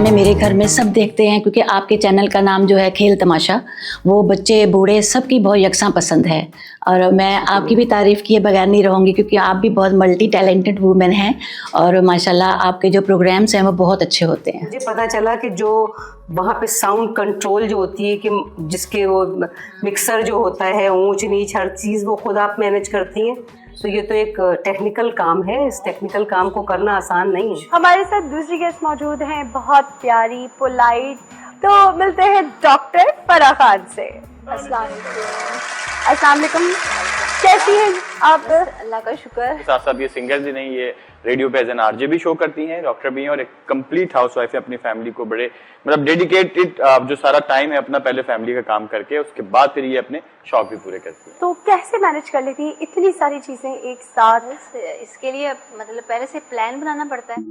Programme है मेरे घर में सब देखते हैं, क्योंकि आपके चैनल का नाम जो है खेल तमाशा, वो बच्चे बूढ़े सबकी बहुत यकसां पसंद है। और मैं आपकी भी तारीफ़ किए बगैर नहीं रहूँगी, क्योंकि आप भी बहुत मल्टी टैलेंटेड वूमेन हैं और माशाल्लाह आपके जो प्रोग्राम्स हैं वो बहुत अच्छे होते हैं। मुझे पता चला कि जो वहाँ पे साउंड कंट्रोल जो होती है, कि जिसके वो मिक्सर जो होता है, ऊंच नीच हर चीज़ वो खुद आप मैनेज करती हैं, तो ये तो एक टेक्निकल काम है। इस टेक्निकल काम को करना आसान नहीं है। हमारे साथ दूसरी गेस्ट मौजूद हैं, बहुत प्यारी, पोलाइट। तो मिलते हैं डॉक्टर फराह खान से। अस्सलाम वालेकुम, कैसी हैं आप? अल्लाह का शुक्र। साथ साथ ये सिंगर भी नहीं, ये रेडियो पे एज एन आरजे भी शो करती हैं, डॉक्टर भी हैं और एक कंप्लीट हाउसवाइफ है। अपनी फैमिली को बड़े मतलब डेडिकेटेड जो सारा टाइम है अपना पहले फैमिली का काम करके उसके बाद फिर ये अपने शौक भी पूरे करती है। तो कैसे मैनेज कर लेती है इतनी सारी चीजें एक साथ? इसके लिए मतलब पहले से प्लान बनाना पड़ता है।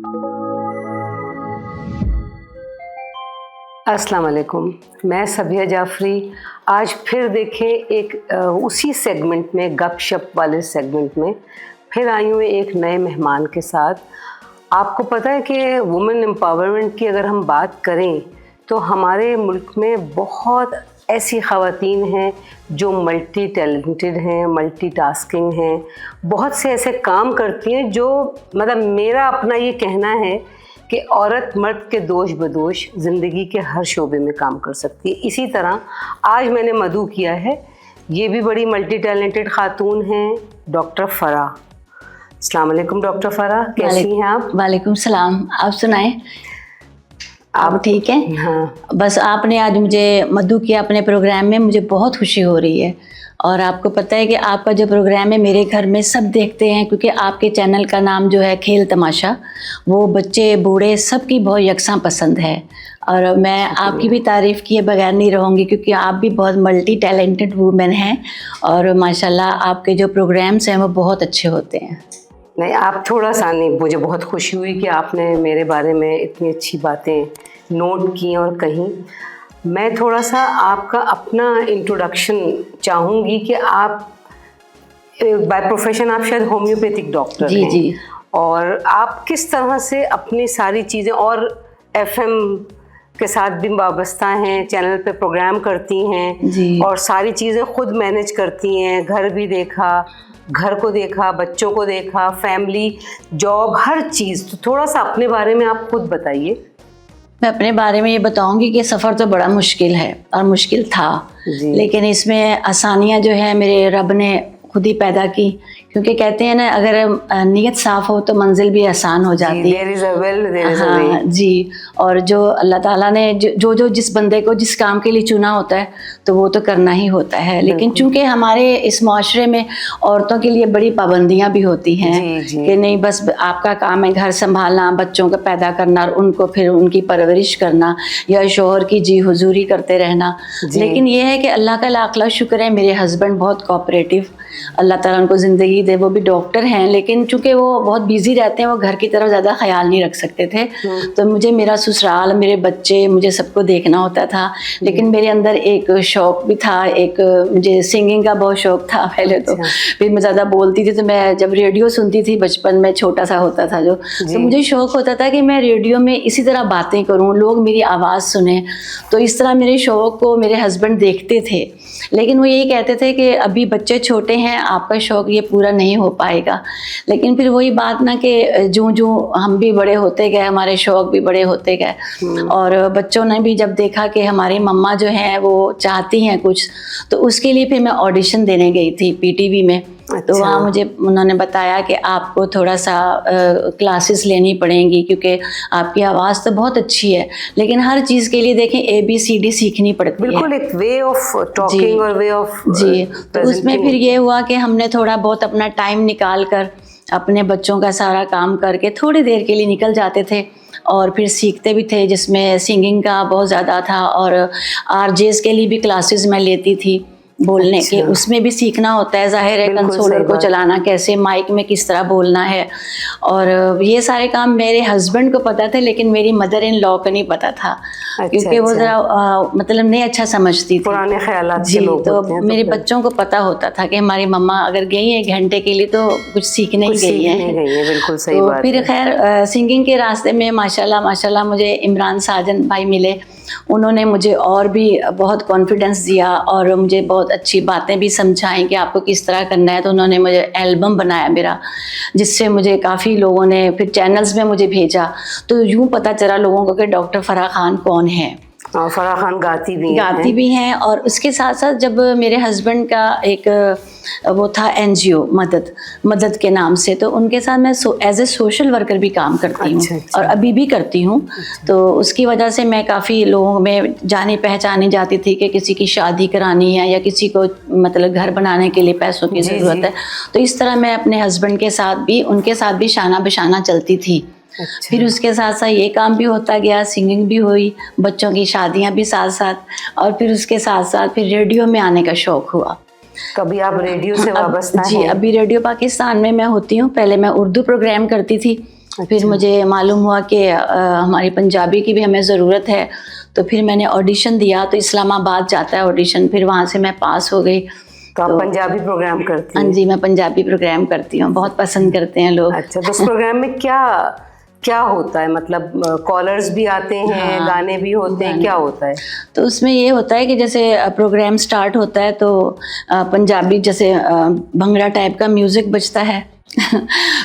अस्सलाम वालेकुम, मैं सबिया जाफरी। आज फिर देखें एक उसी सेगमेंट में, गपशप वाले सेगमेंट में फिर आई हूँ एक नए मेहमान के साथ। आपको पता है कि वुमेन एम्पावरमेंट की अगर हम बात करें तो हमारे मुल्क में बहुत ऐसी ख़वातीन हैं जो मल्टी टैलेंटेड हैं, मल्टी टास्किंग हैं, बहुत से ऐसे काम करती हैं जो मतलब मेरा अपना ये कहना है कि औरत मर्द के दोष बदोश ज़िंदगी के हर शोबे में काम कर सकती है। इसी तरह आज मैंने मदऊ किया है, ये भी बड़ी मल्टी टैलेंटेड खातून हैं, डॉक्टर फराह। अस्सलाम वालेकुम डॉक्टर फराह, कैसी हैं आप? वालेकुम सलाम, आप सुनाएं? आप ठीक हैं? हाँ। बस आपने आज मुझे मदऊ किया अपने प्रोग्राम में, मुझे बहुत खुशी हो रही है। और आपको पता है कि आपका जो प्रोग्राम है मेरे घर में सब देखते हैं, क्योंकि आपके चैनल का नाम जो है खेल तमाशा, वो बच्चे बूढ़े सबकी बहुत यकसां पसंद है। और मैं आपकी भी तारीफ़ किए बगैर नहीं रहूँगी, क्योंकि आप भी बहुत मल्टी टैलेंटेड वूमेन हैं और माशाल्लाह आपके जो प्रोग्राम्स हैं वो बहुत अच्छे होते हैं। नहीं, आप थोड़ा सा नहीं, मुझे बहुत खुशी हुई कि आपने मेरे बारे में इतनी अच्छी बातें नोट की और कहीं। मैं थोड़ा सा आपका अपना इंट्रोडक्शन चाहूँगी कि आप बाय प्रोफेशन आप शायद होम्योपैथिक डॉक्टर हैं। जी। और आप किस तरह से अपनी सारी चीज़ें और एफएम के साथ भी वाबस्ता हैं, चैनल पे प्रोग्राम करती हैं जी। और सारी चीज़ें खुद मैनेज करती हैं, घर भी देखा, घर को देखा, बच्चों को देखा, फैमिली, जॉब, हर चीज़। तो थोड़ा सा अपने बारे में आप खुद बताइए। मैं अपने बारे में ये बताऊंगी कि सफ़र तो बड़ा मुश्किल है और मुश्किल था, लेकिन इसमें आसानियां जो है मेरे रब ने खुद ही पैदा की, क्योंकि कहते हैं ना अगर नीयत साफ़ हो तो मंजिल भी आसान हो जाती है। There is a will, there is a way। हाँ जी। और जो अल्लाह ताला ने जो जिस बंदे को जिस काम के लिए चुना होता है तो वो तो करना ही होता है। लेकिन चूंकि हमारे इस माशरे में औरतों के लिए बड़ी पाबंदियां भी होती हैं कि नहीं बस आपका काम है घर संभालना, बच्चों को पैदा करना और उनको फिर उनकी परवरिश करना या शोहर की जी हुजूरी करते रहना। लेकिन ये है कि अल्लाह का लाख लाख शुक्र है, मेरे हस्बैंड बहुत कोऑपरेटिव, अल्लाह ताला उनको ज़िंदगी दे, वो भी डॉक्टर हैं, लेकिन चूंकि वो बहुत बिजी रहते हैं वो घर की तरफ ज़्यादा ख्याल नहीं रख सकते थे। तो मुझे मेरा ससुराल, मेरे बच्चे, मुझे सबको देखना होता था। लेकिन मेरे अंदर एक शौक़ भी था, एक मुझे सिंगिंग का बहुत शौक़ था पहले तो। फिर मैं ज़्यादा बोलती थी, तो मैं जब रेडियो सुनती थी बचपन में, छोटा सा होता था जो, तो मुझे शौक़ होता था कि मैं रेडियो में इसी तरह बातें करूँ, लोग मेरी आवाज़ सुने। तो इस तरह मेरे शौक़ को मेरे हस्बैंड देखते थे, लेकिन वो यही कहते थे कि अभी बच्चे छोटे हैं, आपका शौक़ ये पूरा नहीं हो पाएगा। लेकिन फिर वही बात ना कि जो हम भी बड़े होते गए, हमारे शौक़ भी बड़े होते गए और बच्चों ने भी जब देखा कि हमारी मम्मा जो हैं वो चाहती हैं कुछ, तो उसके लिए फिर मैं ऑडिशन देने गई थी पीटीवी में। तो वहाँ मुझे उन्होंने बताया कि आपको थोड़ा सा क्लासेस लेनी पड़ेंगी, क्योंकि आपकी आवाज़ तो बहुत अच्छी है, लेकिन हर चीज़ के लिए देखें ABCD सीखनी पड़ती है। बिल्कुल एक वे ऑफ टॉकिंग और वे ऑफ जी। तो उसमें फिर ये हुआ कि हमने थोड़ा बहुत अपना टाइम निकाल कर अपने बच्चों का सारा काम करके थोड़ी देर के लिए निकल जाते थे और फिर सीखते भी थे, जिसमें सिंगिंग का बहुत ज़्यादा था और RJs के लिए भी क्लासेस मैं लेती थी। बोलने के, अच्छा। उसमें भी सीखना होता है। जाहिर है बिल्कुल कंसोलर सही को बात। चलाना कैसे, माइक में किस तरह बोलना है, और ये सारे काम मेरे हस्बैंड को पता थे, लेकिन मेरी मदर इन लॉ को नहीं पता था। क्योंकि वो अच्छा। ज़रा मतलब नहीं अच्छा समझती थी। पुराने ख्यालात के जी, लोग तो होते हैं, मेरे फिर बच्चों को पता होता था कि हमारी मम्मा अगर गई है 1 घंटे के लिए तो कुछ सीखने ही कुछ गई सीखने है। गई है, बिल्कुल सही तो बात फिर है। खैर सिंगिंग के रास्ते में माशाल्लाह मुझे इमरान साजन भाई मिले। उन्होंने मुझे और भी बहुत कॉन्फिडेंस दिया और मुझे बहुत अच्छी बातें भी समझाई कि आपको किस तरह करना है। तो उन्होंने मुझे एल्बम बनाया मेरा, जिससे मुझे काफ़ी लोगों ने फिर चैनल्स में मुझे भेजा। तो यूँ पता चला लोगों को कि डॉक्टर फ़राह खान कौन है। और फराह खान गाती भी हैं। और उसके साथ साथ जब मेरे हस्बैंड का एक वो था NGO मदद के नाम से, तो उनके साथ मैं एज ए सोशल वर्कर भी काम करती हूँ। अच्छा। और अभी भी करती हूँ। तो उसकी वजह से मैं काफ़ी लोगों में जानी पहचानी जाती थी कि किसी की शादी करानी है या किसी को मतलब घर बनाने के लिए पैसों की जी, ज़रूरत जी। है। तो इस तरह मैं अपने हस्बैंड के साथ भी उनके साथ भी शाना बशाना चलती थी। अच्छा। फिर उसके साथ साथ ये काम भी होता गया, सिंगिंग भी हुई, बच्चों की शादियां भी साथ साथ, और फिर उसके साथ साथ फिर रेडियो में आने का शौक़ हुआ। कभी आप रेडियो से वाबस्ता जी, हैं? अभी रेडियो पाकिस्तान में मैं होती हूँ। पहले मैं उर्दू प्रोग्राम करती थी। फिर अच्छा। मुझे मालूम हुआ कि हमारी पंजाबी की भी हमें ज़रूरत है। तो फिर मैंने ऑडिशन दिया, तो इस्लामाबाद जाता है ऑडिशन, फिर वहाँ से मैं पास हो गई। तो आप पंजाबी प्रोग्राम करती हाँ हैं? जी, मैं पंजाबी प्रोग्राम करती हूँ, बहुत पसंद करते हैं लोग। अच्छा, तो उस प्रोग्राम में क्या होता है? मतलब कॉलर्स भी आते हैं, हाँ, गाने भी होते हैं, क्या होता है? तो उसमें ये होता है कि जैसे प्रोग्राम स्टार्ट होता है तो पंजाबी जैसे भंगड़ा टाइप का म्यूज़िक बजता है।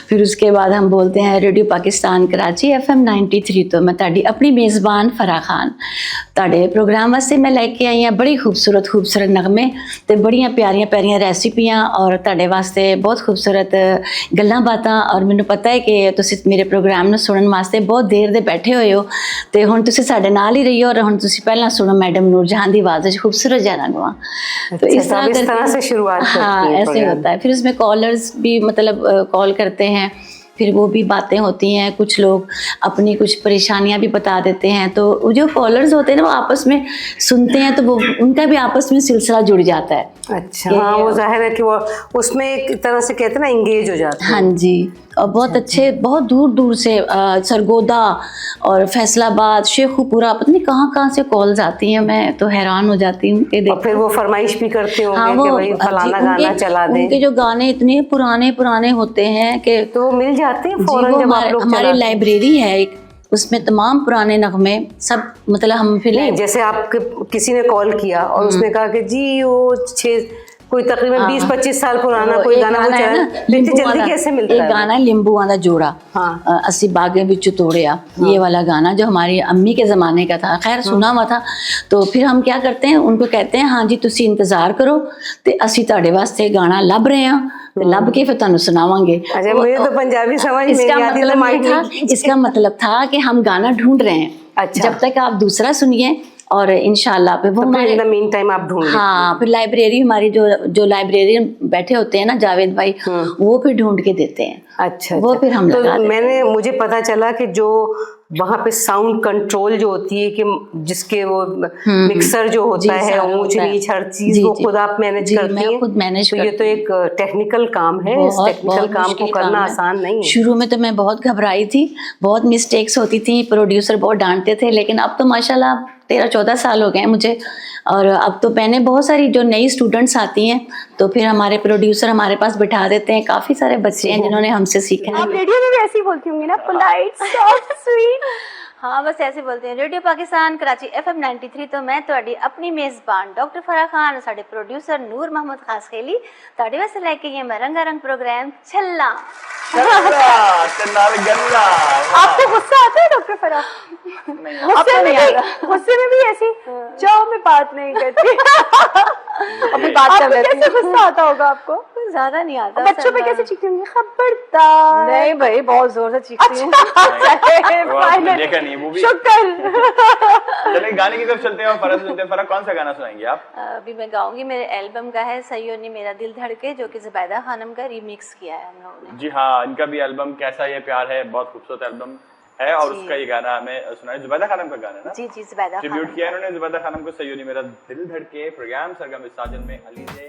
फिर उसके बाद हम बोलते हैं रेडियो पाकिस्तान कराची FM 93 तो मैं ताड़ी अपनी मेज़बान फराह खान ताड़े प्रोग्राम वास्ते मैं लेके आई हाँ बड़ी खूबसूरत नगमे ते बड़ियां प्यारियां रेसिपियां और ताड़े वास्ते बहुत खूबसूरत गल्लां बातां। और मैनूं पता है कि तुसीं मेरे प्रोग्राम नूं सुनन वास्ते बहुत देर दे बैठे होए हो, ते हुण तुसीं साडे नाल ही रहियो और हुण तुसीं पहलां सुनो मैडम नूरजहां दी आवाज़ च खूबसूरत जा नगमा। तो इस तरह से शुरुआत करती हाँ, हैं ऐसे प्रोग्राम। होता है। फिर उसमें कॉलर्स भी मतलब कॉल करते हैं, फिर वो भी बातें होती हैं, कुछ लोग अपनी कुछ परेशानियां भी बता देते हैं। तो वो जो कॉलर्स होते हैं ना वो आपस में सुनते हैं, तो वो उनका भी आपस में सिलसिला जुड़ जाता है। अच्छा, हाँ, वो जाहिर है कि वो उसमें एक तरह से कहते हैं ना इंगेज हो जाते हैं। हाँ जी, और बहुत अच्छे बहुत दूर दूर से सरगोदा और फैसलाबाद, शेखुपुरा, पता नहीं कहाँ कहाँ से कॉल्स आती हैं। मैं तो हैरान हो जाती हूँ कि और फिर वो फरमाइश भी करते होंगे हाँ, कि भाई फलाना गाना चला दें। उनके जो गाने इतने पुराने होते हैं कि तो वो मिल जाते हैं जी, फौरन वो जब आप लोग हमारी चलाते हैं? लाइब्रेरी है एक, उसमें तमाम पुराने नगमे सब मतलब हम फिर नहीं, जैसे आपके किसी ने कॉल किया और उसने कहा कि जी वो कोई तकरीबन 20-25 साल पुराना कोई गाना वो चला, इतनी जल्दी कैसे मिलता है? एक गाना है लिंबुआं दा जोड़ा, हाँ। अस्सी बागे विच तोड़िया, ये वाला गाना जो हमारी अम्मी के ज़माने का था, खैर सुना हुआ था। तो फिर हम क्या करते हैं, उनको कहते हैं हाँ जी तुसी इंतज़ार करो ते असी तुहाडे वास्ते गाना लभ रहे हैं, ते लभ के फिर तुहानू सुनावांगे। अच्छा, मुझे तो पंजाबी समझ नहीं आती, तो माइक नहीं। इसका मतलब था कि हम गाना ढूंढ रहे हैं। अच्छा। जब तक आप दूसरा सुनिए और इंशाल्लाह पे वो हमारे इन द मीन टाइम आप ढूंढ लेते हैं। हाँ, फिर लाइब्रेरी हमारी जो लाइब्रेरियन बैठे होते हैं ना जावेद भाई, वो फिर ढूंढ के देते हैं। अच्छा, वो फिर हम तो लगा देते हैं। मुझे पता चला कि जो वहाँ पे साउंड कंट्रोल जो होती है कि जिसके वो मिक्सर जो होता है, ऊंच नीच हर चीज वो खुद आप मैनेज करती हैं? मैं खुद मैनेज करती हूँ। तो ये तो एक टेक्निकल काम है, इस टेक्निकल काम को करना आसान नहीं है। शुरू में तो मैं बहुत घबराई थी, बहुत मिस्टेक्स होती थी, प्रोड्यूसर बहुत डांटते थे, लेकिन अब तो माशाल्लाह 13-14 साल हो गए मुझे। और अब तो मैंने बहुत सारी जो नई स्टूडेंट्स आती हैं तो फिर हमारे प्रोड्यूसर हमारे पास बिठा देते हैं। काफ़ी सारे बच्चे हैं जिन्होंने हमसे सीखा है। आप रेडियो में भी ऐसी बोलती होंगी ना, पोलाइट, सॉफ्ट, स्वीट। हाँ, बस ऐसे बोलते हैं। रेडियो पाकिस्तान कराची FM 93 तो मैं ਤੁਹਾਡੀ अपनी मेज़बान डॉक्टर फराह खान और साडे प्रोड्यूसर नूर मोहम्मद खासखेली ਤੁਹਾਡੇ ਵਾਸਤੇ ਲੈ ਕੇ ਆਏ मैं रंगारंग प्रोग्राम छल्ला। आपको गुस्सा आता है डॉक्टर फराह? गुस्से में भी ऐसी जाओ मैं बात नहीं करती। अभी बात कर लेती कैसे गुस्सा आता होगा आपको? ज्यादा नहीं आता। बच्चों पे कैसे चीखती होंगी? खबरदार। नहीं भाई, बहुत जोर से चीखती हूँ। देखा नहीं वो भी। शुक्र। चलिए गाने की तरफ चलते हैं और फराह से सुनते हैं। फराह कौन सा गाना सुनाएंगे आप? अभी मैं गाऊंगी, मेरे एल्बम का है सैयोनी मेरा दिल धड़के, जो कि ज़ुबैदा खानम का रीमिक्स किया है हम लोगों ने। जी हाँ, इनका भी एल्बम कैसा ये प्यार है, बहुत खूबसूरत एल्बम है और जी। उसका ये गाना हमें सुना है, जुबैदा खानम का गाना है ना, जी जी जुबैदा ट्रिब्यूट खानम। किया इन्होंने जुबैदा खानम को। सही मेरा दिल धड़के प्रोग्राम सरगम इस साजन में अली ने